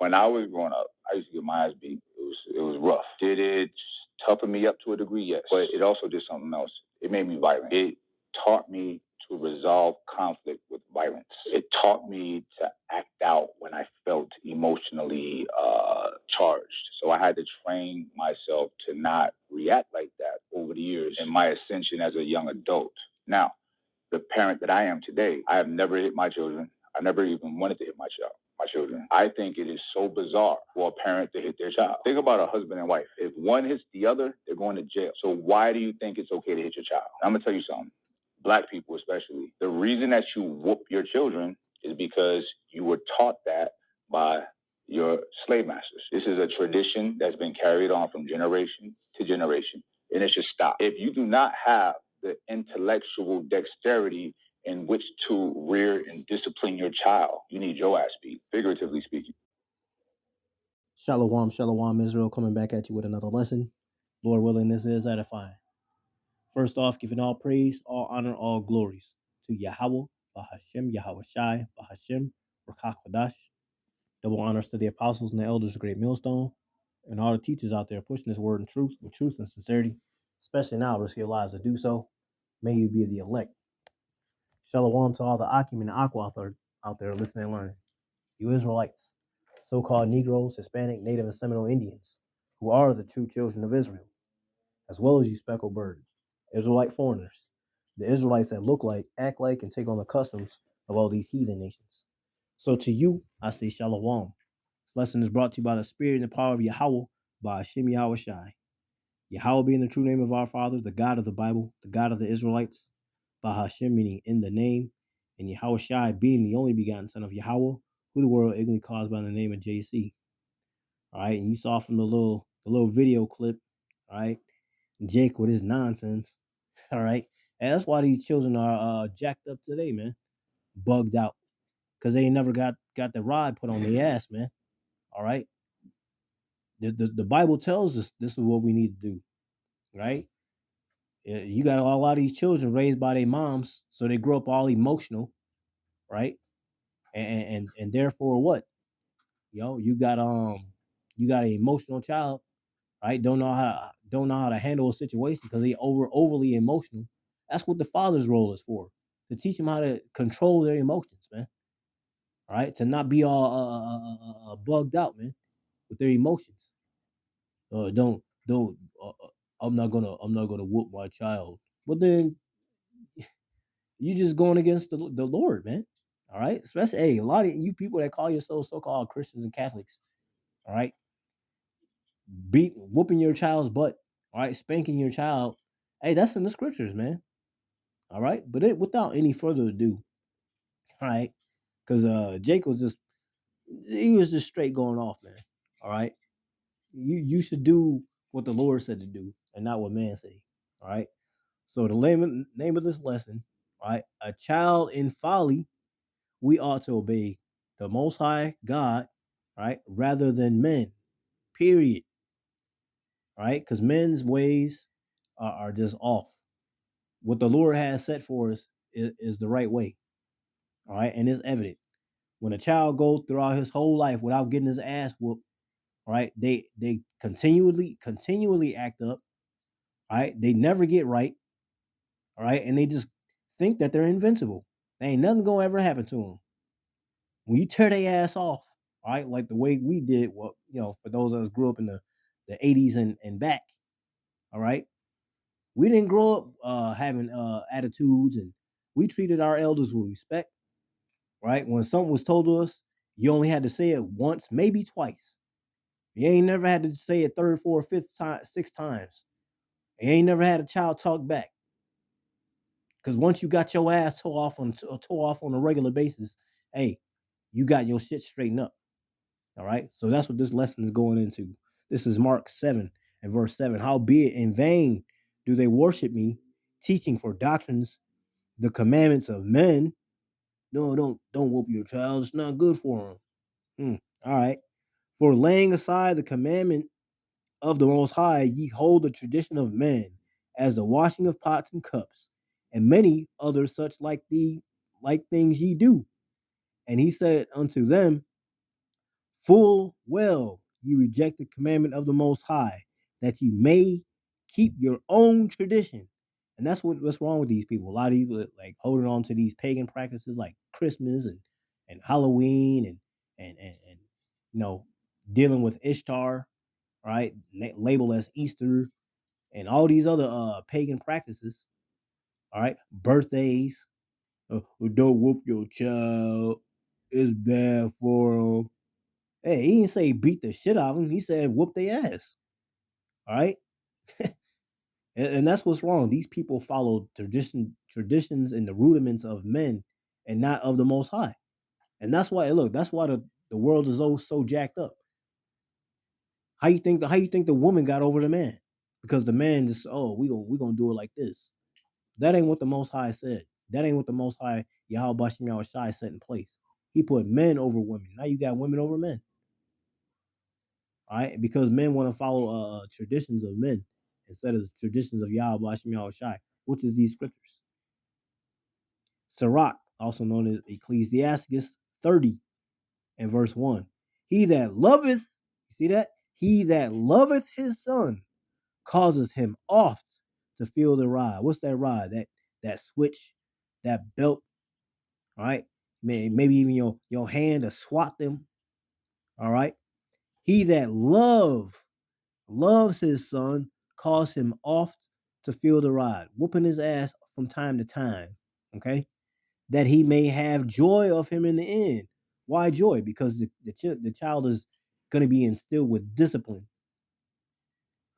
When I was growing up, I used to get my ass beat. It was rough. Did it toughen me up to a degree? Yes. But it also did something else. It made me violent. It taught me to resolve conflict with violence. It taught me to act out when I felt emotionally charged. So I had to train myself to not react like that over the years in my ascension as a young adult. Now, the parent that I am today, I have never hit my children. I never even wanted to hit my children. I think it is so bizarre for a parent to hit their child. Think about a husband and wife. If one hits the other, they're going to jail. So why do you think it's okay to hit your child? I'm gonna tell you something. Black people especially. The reason that you whoop your children is because you were taught that by your slave masters. This is a tradition that's been carried on from generation to generation, and it should stop. If you do not have the intellectual dexterity in which to rear and discipline your child, you need your ass beat, figuratively speaking. Shalom, shalom, Israel, coming back at you with another lesson. Lord willing, this is edifying. First off, giving all praise, all honor, all glories to Yahweh, Bahashem, Yahweh Shai, Bahashem, Rakak Wadash. Double honors to the apostles and the elders of Great Millstone, and all the teachers out there pushing this word in truth with truth and sincerity, especially now, risk your lives to do so. May you be the elect. Shalom to all the Akim and the Aqua out there listening and learning. You Israelites, so-called Negroes, Hispanic, Native, and Seminole Indians, who are the true children of Israel, as well as you speckled birds, Israelite foreigners, the Israelites that look like, act like, and take on the customs of all these heathen nations. So to you, I say Shalom. This lesson is brought to you by the Spirit and the power of Yahweh, by Hashem Yahweh Shai. Yahweh being the true name of our Father, the God of the Bible, the God of the Israelites, by Hashem meaning in the name, and Yahweh Shai being the only begotten Son of Yahweh, who the world ignorantly calls by the name of JC. All right, and you saw from the little video clip, all right, Jake with his nonsense. All right, and that's why these children are jacked up today, man, bugged out, because they ain't never got the rod put on their ass, man. All right, the Bible tells us this is what we need to do, right? You got a lot of these children raised by their moms, so they grow up all emotional, right? And therefore what? You got an emotional child, right? Don't know how to handle a situation because they overly emotional. That's what the father's role is for, to teach them how to control their emotions, man. All right, to not be all bugged out, man, with their emotions. Don't. I'm not gonna whoop my child. But then you just going against the Lord, man. All right, especially a lot of you people that call yourselves so-called Christians and Catholics. All right, whooping your child's butt. All right, spanking your child. Hey, that's in the scriptures, man. All right, but without any further ado, all right, because Jake was just straight going off, man. All right, you should do what the Lord said to do and not what man say. All right. So the name of this lesson, all right, a child in folly, we ought to obey the Most High God, right, rather than men. Period. All right, because men's ways are just off. What the Lord has set for us is the right way. All right, and it's evident when a child goes throughout his whole life without getting his ass whooped. All right, they continually act up. All right, they never get right. All right, and they just think that they're invincible. There ain't nothing gonna ever happen to them. When you tear their ass off, all right, like the way we did, well, for those of us grew up in the 80s and back, all right, we didn't grow up having attitudes, and we treated our elders with respect, right? When something was told to us, you only had to say it once, maybe twice. You ain't never had to say it third, fourth, fifth time, 6 times. You ain't never had a child talk back. Because once you got your ass tore off on a regular basis, hey, you got your shit straightened up. All right. So that's what this lesson is going into. This is Mark 7 and verse 7. Howbeit in vain do they worship me, teaching for doctrines the commandments of men. No, don't whoop your child. It's not good for them. All right. For laying aside the commandment of the Most High, ye hold the tradition of men, as the washing of pots and cups, and many other such like things ye do. And he said unto them, full well you reject the commandment of the Most High, that you may keep your own tradition. And that's what's wrong with these people. A lot of people like holding on to these pagan practices like Christmas and Halloween and you know dealing with Ishtar, right? Labeled as Easter and all these other pagan practices, all right? Birthdays, don't whoop your child. It's bad for them. Hey, he didn't say beat the shit out of them. He said whoop their ass. All right, and that's what's wrong. These people follow traditions, and the rudiments of men, and not of the Most High. And that's why look. That's why the world is so jacked up. How you think the woman got over the man? Because the man just we gonna do it like this. That ain't what the Most High said. That ain't what the Most High Yahweh Bashim Yahweh Shai set in place. He put men over women. Now you got women over men. All right, because men want to follow traditions of men instead of traditions of Yahweh Bashim Yahweh Shai, which is these scriptures. Sirach, also known as Ecclesiasticus 30 and verse 1. He that loveth, you see that? He that loveth his son causes him oft to feel the rod. What's that rod? That switch, that belt, all right? Maybe even your hand to swat them. All right. He that loves his son, cause him oft to feel the rod, whooping his ass from time to time. Okay. That he may have joy of him in the end. Why joy? Because the child is going to be instilled with discipline.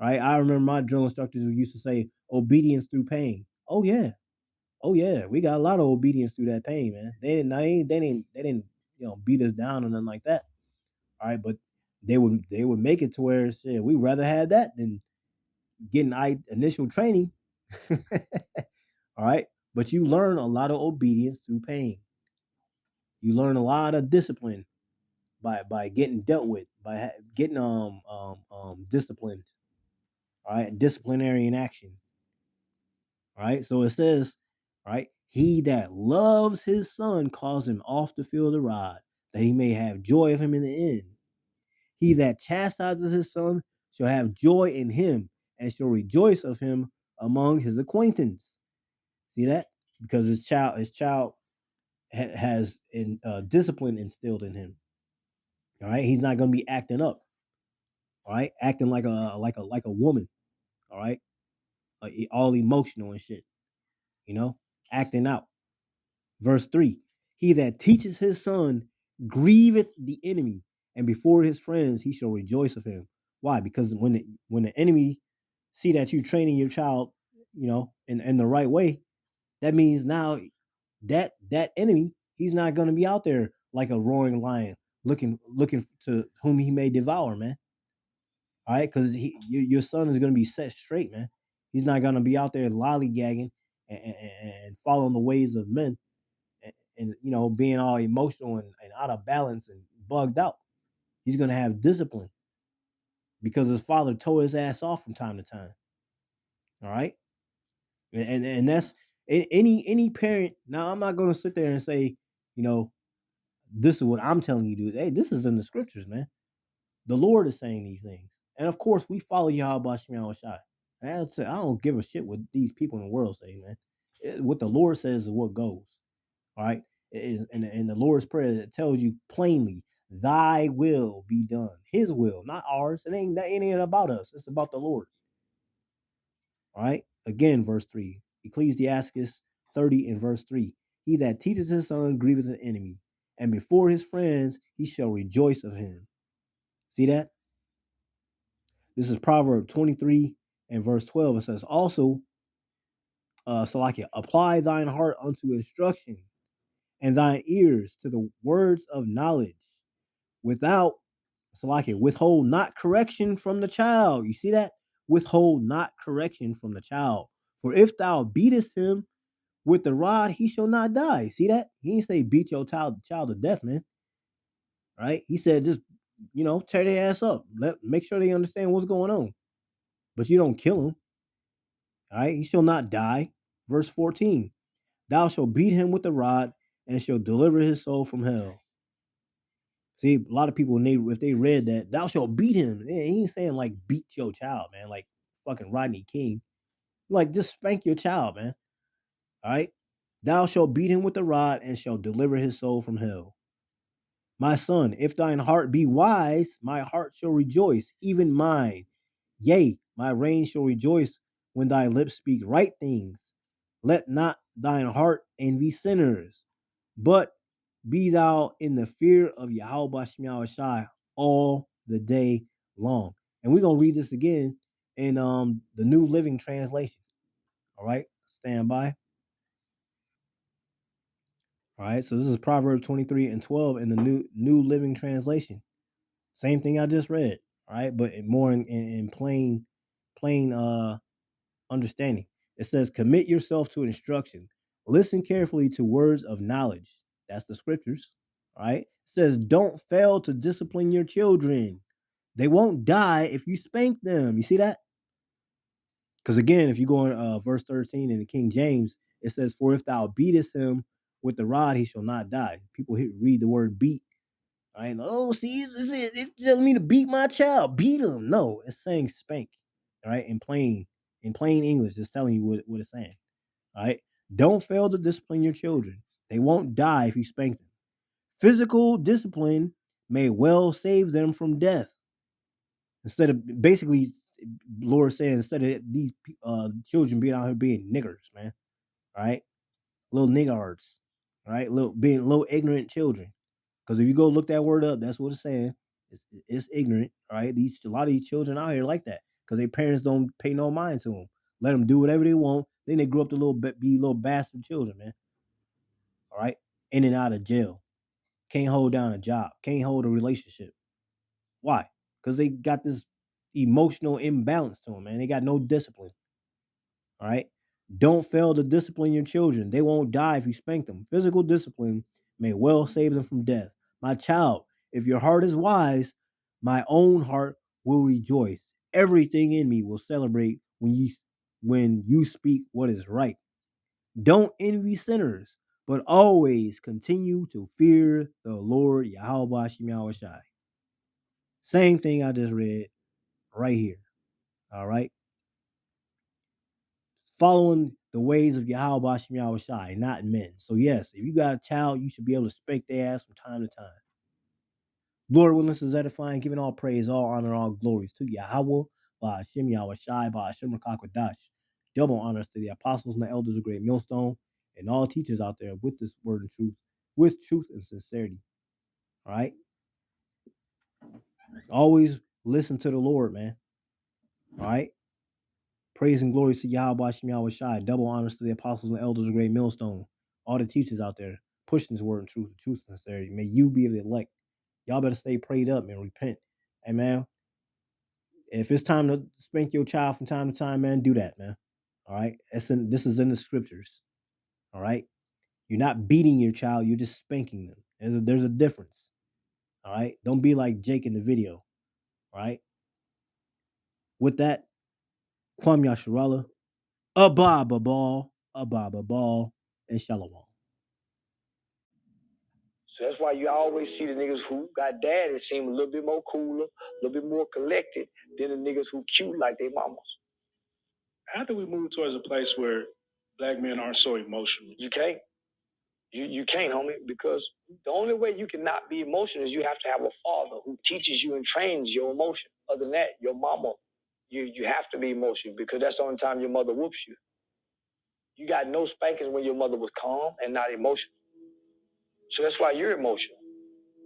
Right. I remember my drill instructors who used to say obedience through pain. Oh yeah. Oh yeah. We got a lot of obedience through that pain, man. They didn't beat us down or nothing like that. All right. But they would make it to where shit, we rather have that than getting initial training. All right. But you learn a lot of obedience through pain. You learn a lot of discipline by getting dealt with, by getting disciplined. All right. Disciplinary in action. All right. So it says, all right, he that loves his son calls him off to feel the rod, that he may have joy of him in the end. He that chastises his son shall have joy in him, and shall rejoice of him among his acquaintance. See that? Because his child has discipline instilled in him. All right, he's not going to be acting up. All right, acting like a woman. All right, all emotional and shit. You know, acting out. Verse 3. He that teaches his son grieveth the enemy, and before his friends he shall rejoice of him. Why? Because when the enemy see that you training your child, in the right way, that means now that enemy, he's not gonna be out there like a roaring lion looking to whom he may devour, man. All right, because your son is gonna be set straight, man. He's not gonna be out there lollygagging and following the ways of men and being all emotional and out of balance and bugged out. He's gonna have discipline because his father tore his ass off from time to time. All right, and that's any parent. Now I'm not gonna sit there and say, you know, this is what I'm telling you to do. Hey, this is in the scriptures, man. The Lord is saying these things, and of course we follow Yahweh Shema Shai. I don't give a shit what these people in the world say, man. What the Lord says is what goes. All right. In the Lord's Prayer, it tells you plainly, thy will be done. His will, not ours. It ain't about us. It's about the Lord. All right. Again, verse 3. Ecclesiasticus 30 and verse 3. He that teaches his son grieveth an enemy, and before his friends he shall rejoice of him. See that? This is Proverb 23 and verse 12. It says, also, Salakia, apply thine heart unto instruction, and thine ears to the words of knowledge. Without, Salakia, withhold not correction from the child. You see that? Withhold not correction from the child. For if thou beatest him with the rod, he shall not die. See that? He didn't say beat your child to death, man. Right? He said just, tear their ass up. Make sure they understand what's going on. But you don't kill him. All right? He shall not die. Verse 14. Thou shalt beat him with the rod and shall deliver his soul from hell. See, a lot of people when if they read that, thou shalt beat him. He ain't saying like beat your child, man, like fucking Rodney King. Like just spank your child, man. All right. Thou shalt beat him with the rod and shall deliver his soul from hell. My son, if thine heart be wise, my heart shall rejoice, even mine. Yea, my reign shall rejoice when thy lips speak right things. Let not thine heart envy sinners, but be thou in the fear of Yahweh Shai all the day long. And we're gonna read this again in the New Living Translation. All right, stand by. All right, so this is Proverbs 23 and 12 in the New Living Translation. Same thing I just read. All right, but more in plain understanding. It says, commit yourself to instruction. Listen carefully to words of knowledge. That's the scriptures. All right. It says, don't fail to discipline your children. They won't die if you spank them. You see that? Because again, if you go in verse 13 in the King James, it says, for if thou beatest him with the rod, he shall not die. People read the word beat. Right? Oh, see, it's telling me to beat my child. Beat him. No, it's saying spank. All right, in plain English, it's telling you what it's saying. All right. Don't fail to discipline your children. They won't die if you spank them. Physical discipline may well save them from death. Instead of basically, Lord saying, instead of these children being out here being niggers, man. All right. Little niggards. All right. Being little ignorant children. Because if you go look that word up, that's what it's saying. It's ignorant. All right. A lot of these children out here like that because their parents don't pay no mind to them. Let them do whatever they want. Then they grow up to be little bastard children, man. All right, in and out of jail. Can't hold down a job. Can't hold a relationship. Why? Because they got this emotional imbalance to them, man. They got no discipline. All right. Don't fail to discipline your children. They won't die if you spank them. Physical discipline may well save them from death. My child, if your heart is wise, my own heart will rejoice. Everything in me will celebrate when you speak what is right. Don't envy sinners, but always continue to fear the Lord Yahweh Shemyaw Shai. Same thing I just read right here. All right. Following the ways of Yahweh Shemyaw Shai, not men. So, yes, if you got a child, you should be able to spank their ass from time to time. Lord, willingness is edifying, giving all praise, all honor, all glories to Yahweh, by Hashem Yahweh Shai, by Hashem Rakakwadash. Double honors to the apostles and the elders of Great Millstone and all teachers out there with this word and truth, with truth and sincerity. All right. Always listen to the Lord, man. All right. Praise and glory to Yahweh Hashem Yahweh Shai. Double honors to the apostles and elders of Great Millstone. All the teachers out there pushing this word and truth and sincerity. May you be the elect. Y'all better stay prayed up and repent. Hey, man. If it's time to spank your child from time to time, man, do that, man. All right. This is in the scriptures. All right. You're not beating your child, you're just spanking them. There's a difference. All right. Don't be like Jake in the video. All right. With that, Kwam Yasharala, Abba Ball, and Shalom. So that's why you always see the niggas who got daddies seem a little bit more cooler, a little bit more collected than the niggas who cute like they mamas. How do we move towards a place where black men aren't so emotional? You can't. You can't, homie, because the only way you can not be emotional is you have to have a father who teaches you and trains your emotion. Other than that, your mama, you have to be emotional because that's the only time your mother whoops you. You got no spankings when your mother was calm and not emotional. So that's why you're emotional.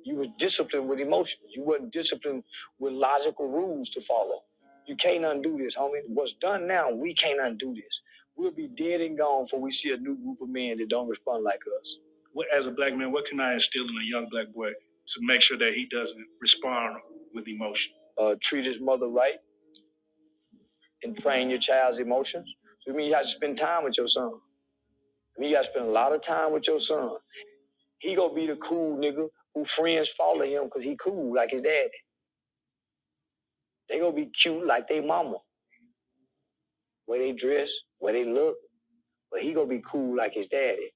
You were disciplined with emotions. You weren't disciplined with logical rules to follow. You can't undo this, homie. What's done now, we can't undo this. We'll be dead and gone before we see a new group of men that don't respond like us. As a black man, what can I instill in a young black boy to make sure that he doesn't respond with emotion? Treat his mother right and train your child's emotions. So it means you have to spend time with your son. I mean, you got to spend a lot of time with your son. He gonna be the cool nigga who friends follow him because he cool like his daddy. They gonna be cute like they mama. Way they dress, way they look, but he gonna be cool like his daddy.